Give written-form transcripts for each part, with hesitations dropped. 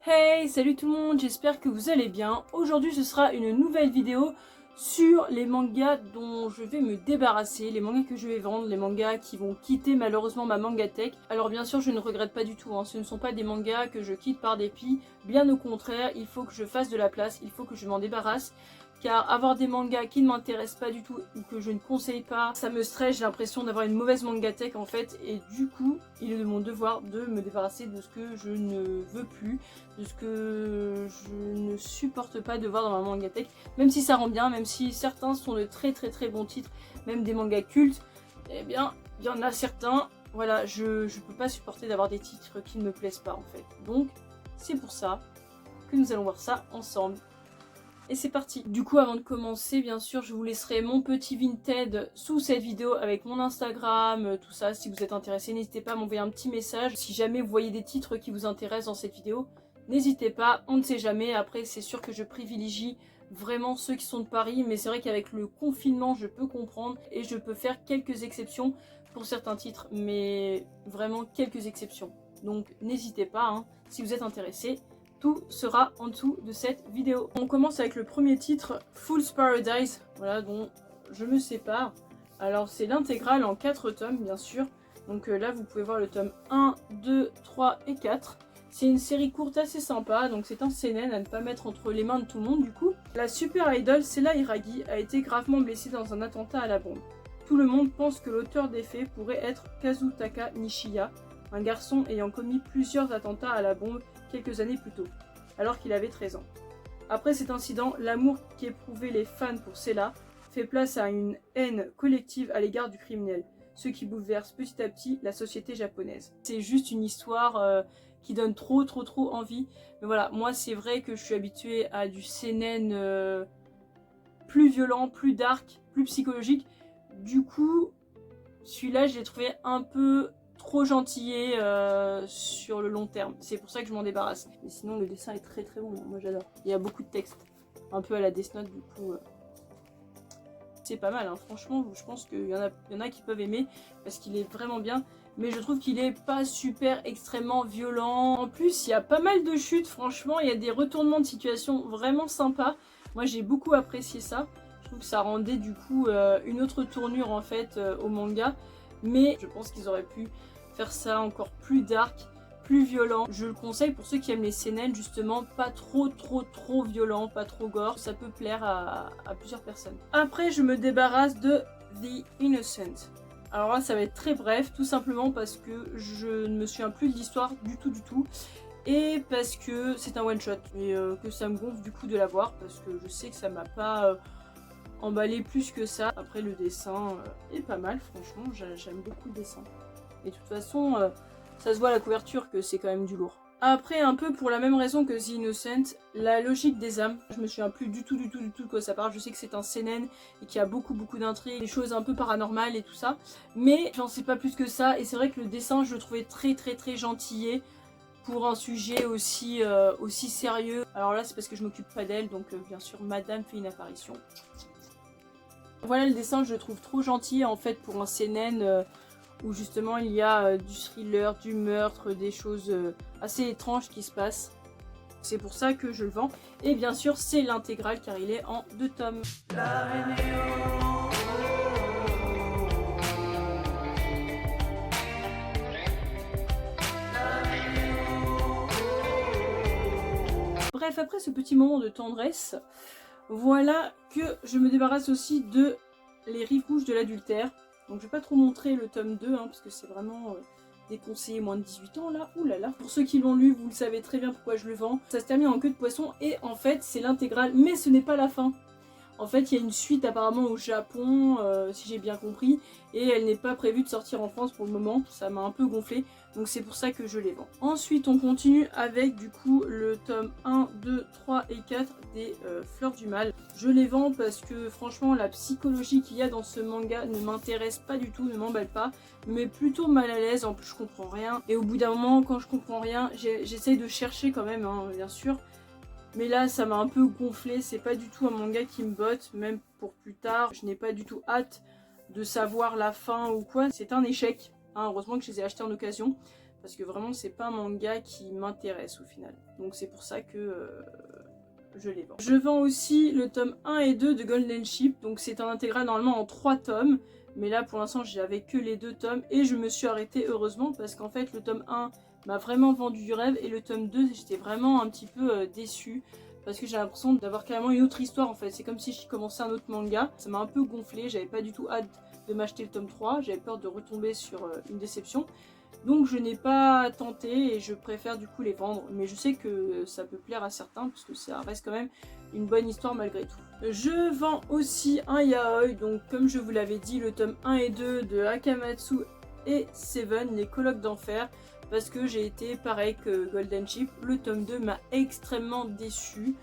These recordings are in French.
Hey, salut tout le monde, j'espère que vous allez bien. Aujourd'hui ce sera une nouvelle vidéo sur les mangas dont je vais me débarrasser, les mangas que je vais vendre, les mangas qui vont quitter malheureusement ma mangatech. Alors bien sûr je ne regrette pas du tout, ce ne sont pas des mangas que je quitte par dépit, bien au contraire, il faut que je fasse de la place, il faut que je m'en débarrasse. Car avoir des mangas qui ne m'intéressent pas du tout ou que je ne conseille pas, ça me stresse, j'ai l'impression d'avoir une mauvaise mangatech en fait. Et du coup, il est de mon devoir de me débarrasser de ce que je ne veux plus, de ce que je ne supporte pas de voir dans ma mangatech. Même si ça rend bien, même si certains sont de très bons titres, même des mangas cultes, eh bien, il y en a certains, voilà, je peux pas supporter d'avoir des titres qui ne me plaisent pas en fait. Donc, c'est pour ça que nous allons voir ça ensemble. Et c'est parti. Du coup, avant de commencer, bien sûr, je vous laisserai mon petit Vinted sous cette vidéo avec mon Instagram, tout ça. Si vous êtes intéressé, n'hésitez pas à m'envoyer un petit message. Si jamais vous voyez des titres qui vous intéressent dans cette vidéo, n'hésitez pas, on ne sait jamais. Après, c'est sûr que je privilégie vraiment ceux qui sont de Paris, mais c'est vrai qu'avec le confinement, je peux comprendre et je peux faire quelques exceptions pour certains titres, mais vraiment quelques exceptions. Donc, n'hésitez pas, si vous êtes intéressé. Tout sera en dessous de cette vidéo. On commence avec le premier titre, Fool's Paradise, voilà, dont je me sépare. Alors c'est l'intégrale en 4 tomes bien sûr. Donc là vous pouvez voir le tome 1, 2, 3 et 4. C'est une série courte assez sympa, donc c'est un seinen à ne pas mettre entre les mains de tout le monde du coup. La super idol Sela Hiragi a été gravement blessée dans un attentat à la bombe. Tout le monde pense que l'auteur des faits pourrait être Kazutaka Nishiya, un garçon ayant commis plusieurs attentats à la bombe quelques années plus tôt, alors qu'il avait 13 ans. Après cet incident, l'amour qu'éprouvaient les fans pour Sela fait place à une haine collective à l'égard du criminel, ce qui bouleverse petit à petit la société japonaise. C'est juste une histoire qui donne trop envie, mais voilà, moi c'est vrai que je suis habituée à du seinen plus violent, plus dark, plus psychologique. Du coup, celui-là je l'ai trouvé un peu trop gentillé sur le long terme. C'est pour ça que je m'en débarrasse. Mais sinon le dessin est très bon, moi j'adore. Il y a beaucoup de texte, un peu à la Death Note du coup. C'est pas mal, franchement je pense qu'il y en a qui peuvent aimer parce qu'il est vraiment bien. Mais je trouve qu'il est pas super extrêmement violent. En plus il y a pas mal de chutes, franchement il y a des retournements de situation vraiment sympas. Moi j'ai beaucoup apprécié ça. Je trouve que ça rendait du coup une autre tournure en fait au manga. Mais je pense qu'ils auraient pu faire ça encore plus dark, plus violent. Je le conseille pour ceux qui aiment les seinen, justement, pas trop violent, pas trop gore. Ça peut plaire à plusieurs personnes. Après, je me débarrasse de The Innocent. Alors là, ça va être très bref, tout simplement parce que je ne me souviens plus de l'histoire du tout. Et parce que c'est un one shot et que ça me gonfle du coup de l'avoir parce que je sais que ça m'a pas emballé plus que ça. Après le dessin est pas mal, franchement j'aime beaucoup le dessin. Et de toute façon ça se voit à la couverture que c'est quand même du lourd. Après, un peu pour la même raison que The Innocent, la logique des âmes. Je me souviens plus du tout de quoi ça parle. Je sais que c'est un seinen et qu'il y a beaucoup d'intrigues, des choses un peu paranormales et tout ça. Mais j'en sais pas plus que ça. Et c'est vrai que le dessin, je le trouvais très gentillé pour un sujet aussi sérieux. Alors là, c'est parce que je m'occupe pas d'elle. Donc bien sûr, madame fait une apparition. Voilà, le dessin, je le trouve trop gentil en fait pour un seinen où justement il y a du thriller, du meurtre, des choses assez étranges qui se passent. C'est pour ça que je le vends. Et bien sûr, c'est l'intégrale car il est en 2 tomes. Bref, après ce petit moment de tendresse, voilà que je me débarrasse aussi de Les Rives Rouges de l'adultère. Donc je vais pas trop montrer le tome 2 parce que c'est vraiment déconseillé moins de 18 ans là. Ouh là là. Pour ceux qui l'ont lu, vous le savez très bien pourquoi je le vends. Ça se termine en queue de poisson et en fait c'est l'intégrale, mais ce n'est pas la fin. En fait, il y a une suite apparemment au Japon, si j'ai bien compris, et elle n'est pas prévue de sortir en France pour le moment. Ça m'a un peu gonflé, donc c'est pour ça que je les vends. Ensuite, on continue avec du coup le tome 1, 2, 3 et 4 des Fleurs du Mal. Je les vends parce que franchement, la psychologie qu'il y a dans ce manga ne m'intéresse pas du tout, ne m'emballe pas, me met plutôt mal à l'aise. En plus, je comprends rien. Et au bout d'un moment, quand je comprends rien, j'essaye de chercher quand même, bien sûr. Mais là, ça m'a un peu gonflé, c'est pas du tout un manga qui me botte, même pour plus tard. Je n'ai pas du tout hâte de savoir la fin ou quoi. C'est un échec, heureusement que je les ai achetés en occasion. parce que vraiment c'est pas un manga qui m'intéresse au final. Donc c'est pour ça que je les vends. Je vends aussi le tome 1 et 2 de Golden Ship, donc c'est un intégral normalement en 3 tomes, mais là pour l'instant j'avais que les 2 tomes et je me suis arrêtée heureusement parce qu'en fait le tome 1 m'a vraiment vendu du rêve et le tome 2 j'étais vraiment un petit peu déçue. Parce que j'ai l'impression d'avoir carrément une autre histoire en fait, c'est comme si je commençais un autre manga. Ça m'a un peu gonflé, j'avais pas du tout hâte de m'acheter le tome 3, j'avais peur de retomber sur une déception. Donc je n'ai pas tenté et je préfère du coup les vendre. Mais je sais que ça peut plaire à certains parce que ça reste quand même une bonne histoire malgré tout. Je vends aussi un yaoi, donc comme je vous l'avais dit, le tome 1 et 2 de Akamatsu et Seven, les colloques d'enfer. Parce que j'ai été pareil que Golden Ship, le tome 2 m'a extrêmement déçu.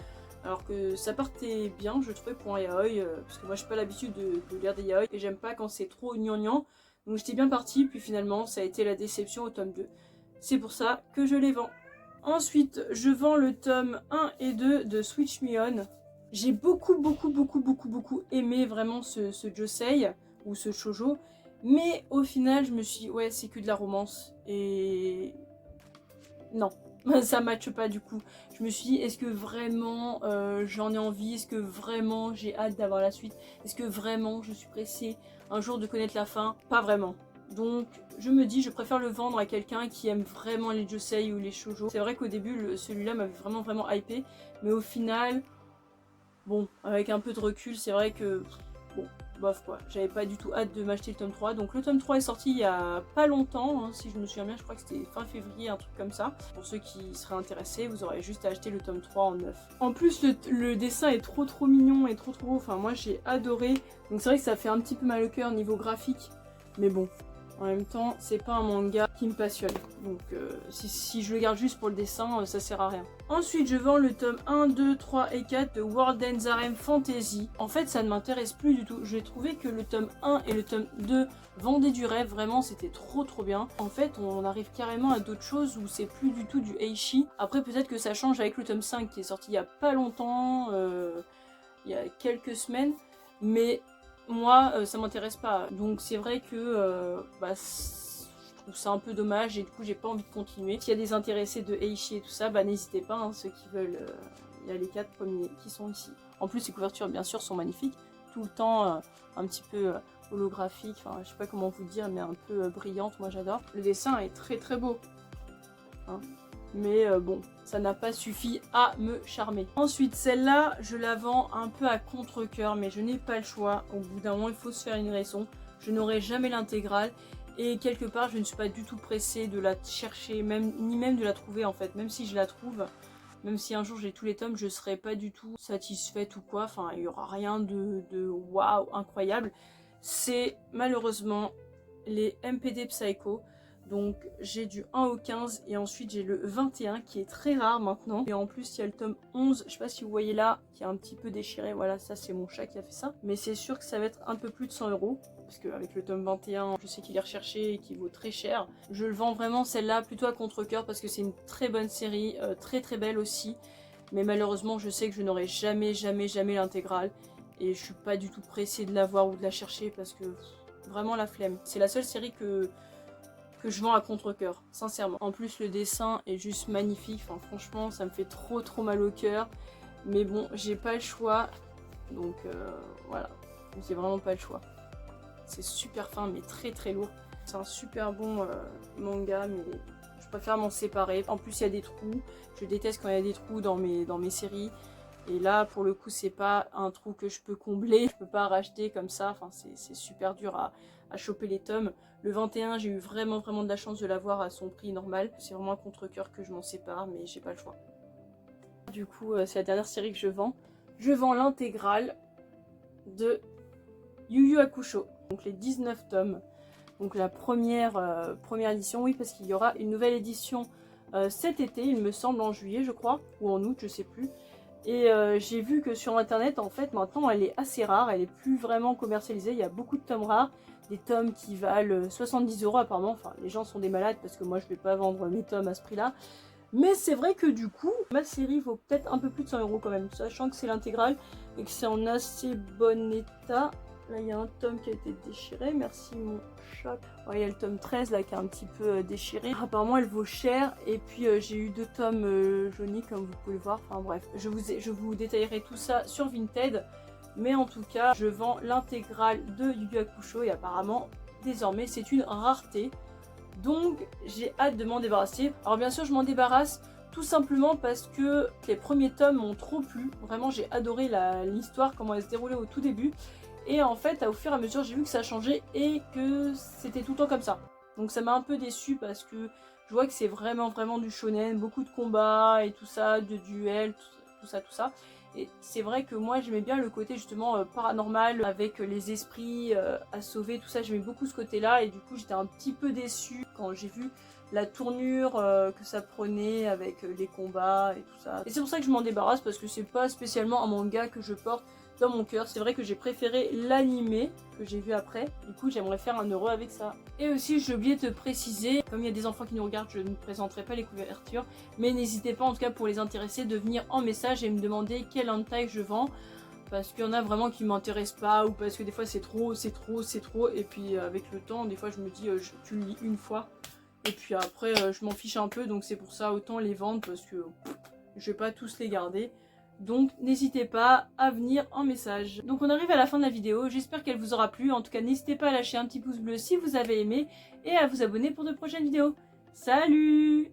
Alors que ça partait bien, je trouvais, pour un yaoi, parce que moi j'ai pas l'habitude de lire des yaoi et j'aime pas quand c'est trop gnangnan. Donc j'étais bien partie, puis finalement ça a été la déception au tome 2. C'est pour ça que je les vends. Ensuite, je vends le tome 1 et 2 de Switch Me On. J'ai beaucoup aimé vraiment ce josei, ou ce shoujo. Mais au final, je me suis dit, ouais, c'est que de la romance. Et non, ça matche pas du coup. Je me suis dit, est-ce que vraiment j'en ai envie? Est-ce que vraiment j'ai hâte d'avoir la suite? Est-ce que vraiment je suis pressée un jour de connaître la fin? Pas vraiment. Donc je me dis, je préfère le vendre à quelqu'un qui aime vraiment les josei ou les shoujo. C'est vrai qu'au début, celui-là m'avait vraiment hypé. Mais au final, bon, avec un peu de recul, c'est vrai que... Bon, bof quoi, j'avais pas du tout hâte de m'acheter le tome 3. Donc le tome 3 est sorti il y a pas longtemps, hein, si je me souviens bien, je crois que c'était fin février, un truc comme ça. Pour ceux qui seraient intéressés, vous aurez juste à acheter le tome 3 en neuf. En plus le dessin est trop mignon et trop beau, enfin moi j'ai adoré. Donc c'est vrai que ça fait un petit peu mal au cœur niveau graphique, mais bon. En même temps, c'est pas un manga qui me passionne. Donc si je le garde juste pour le dessin, ça sert à rien. Ensuite, je vends le tome 1, 2, 3 et 4 de World Ends Harem Fantasy. En fait, ça ne m'intéresse plus du tout. J'ai trouvé que le tome 1 et le tome 2 vendaient du rêve. Vraiment, c'était trop bien. En fait, on arrive carrément à d'autres choses où c'est plus du tout du Eishi. Après, peut-être que ça change avec le tome 5 qui est sorti il y a pas longtemps, il y a quelques semaines. Mais... moi, ça m'intéresse pas. Donc c'est vrai que je trouve ça un peu dommage et du coup j'ai pas envie de continuer. S'il y a des intéressés de Eishi et tout ça, bah n'hésitez pas, hein, ceux qui veulent. Il y a les 4 premiers qui sont ici. En plus les couvertures bien sûr sont magnifiques. Tout le temps un petit peu holographique, enfin je sais pas comment vous dire, mais un peu brillante, moi j'adore. Le dessin est très beau. Hein. Mais bon, ça n'a pas suffi à me charmer. Ensuite, celle-là, je la vends un peu à contre-cœur, mais je n'ai pas le choix. Au bout d'un moment, il faut se faire une raison. Je n'aurai jamais l'intégrale. Et quelque part, je ne suis pas du tout pressée de la chercher, ni même de la trouver en fait. Même si je la trouve, même si un jour j'ai tous les tomes, je ne serai pas du tout satisfaite ou quoi. Enfin, il n'y aura rien de waouh, incroyable. C'est malheureusement les MPD Psycho. Donc j'ai du 1 au 15 et ensuite j'ai le 21 qui est très rare maintenant. Et en plus il y a le tome 11, je sais pas si vous voyez là, qui est un petit peu déchiré. Voilà, ça c'est mon chat qui a fait ça. Mais c'est sûr que ça va être un peu plus de 100 €. Parce qu'avec le tome 21, je sais qu'il est recherché et qu'il vaut très cher. Je le vends vraiment celle-là plutôt à contre-cœur parce que c'est une très bonne série, très belle aussi. Mais malheureusement je sais que je n'aurai jamais l'intégrale. Et je suis pas du tout pressée de la voir ou de la chercher parce que vraiment la flemme. C'est la seule série que je vends à contre-cœur, sincèrement. En plus, le dessin est juste magnifique. Enfin, franchement, ça me fait trop mal au cœur. Mais bon, j'ai pas le choix. Donc, voilà. J'ai vraiment pas le choix. C'est super fin, mais très lourd. C'est un super bon manga, mais je préfère m'en séparer. En plus, il y a des trous. Je déteste quand il y a des trous dans mes séries. Et là, pour le coup, c'est pas un trou que je peux combler. Je peux pas racheter comme ça. Enfin, c'est super dur à choper les tomes. Le 21, j'ai eu vraiment de la chance de l'avoir à son prix normal. C'est vraiment un contre-cœur que je m'en sépare, mais j'ai pas le choix. Du coup, c'est la dernière série que je vends. Je vends l'intégrale de Yu Yu Hakusho. Donc les 19 tomes. Donc la première édition, oui, parce qu'il y aura une nouvelle édition cet été, il me semble, en juillet, je crois, ou en août, je sais plus. Et j'ai vu que sur internet, en fait, maintenant, elle est assez rare, elle est plus vraiment commercialisée. Il y a beaucoup de tomes rares, des tomes qui valent 70 € apparemment. Enfin, les gens sont des malades parce que moi, je vais pas vendre mes tomes à ce prix-là. Mais c'est vrai que du coup, ma série vaut peut-être un peu plus de 100 € quand même, sachant que c'est l'intégrale et que c'est en assez bon état. Là, il y a un tome qui a été déchiré. Merci mon chat. Ouais, il y a le tome 13 là qui est un petit peu déchiré. Apparemment, elle vaut cher. Et puis, j'ai eu 2 tomes jaunis comme vous pouvez le voir. Enfin bref, je vous détaillerai tout ça sur Vinted. Mais en tout cas, je vends l'intégrale de Yu Yu Hakusho. Et apparemment, désormais, c'est une rareté. Donc, j'ai hâte de m'en débarrasser. Alors bien sûr, je m'en débarrasse tout simplement parce que les premiers tomes m'ont trop plu. Vraiment, j'ai adoré l'histoire, comment elle se déroulait au tout début. Et en fait, au fur et à mesure, j'ai vu que ça changeait et que c'était tout le temps comme ça. Donc ça m'a un peu déçue parce que je vois que c'est vraiment du shonen, beaucoup de combats et tout ça, de duels, tout ça. Et c'est vrai que moi j'aimais bien le côté justement paranormal avec les esprits à sauver, tout ça, j'aimais beaucoup ce côté-là et du coup j'étais un petit peu déçue quand j'ai vu la tournure que ça prenait avec les combats et tout ça. Et c'est pour ça que je m'en débarrasse parce que c'est pas spécialement un manga que je porte dans mon cœur. C'est vrai que j'ai préféré l'animé que j'ai vu après. Du coup, j'aimerais faire 1 euro avec ça. Et aussi, j'ai oublié de préciser, comme il y a des enfants qui nous regardent, je ne présenterai pas les couvertures. Mais n'hésitez pas, en tout cas pour les intéresser, de venir en message et me demander quel hentai je vends. Parce qu'il y en a vraiment qui m'intéressent pas ou parce que des fois c'est trop. Et puis avec le temps, des fois je me dis, tu le lis une fois. Et puis après, je m'en fiche un peu. Donc c'est pour ça, autant les vendre parce que je vais pas tous les garder. Donc n'hésitez pas à venir en message. Donc on arrive à la fin de la vidéo, j'espère qu'elle vous aura plu. En tout cas n'hésitez pas à lâcher un petit pouce bleu si vous avez aimé et à vous abonner pour de prochaines vidéos. Salut!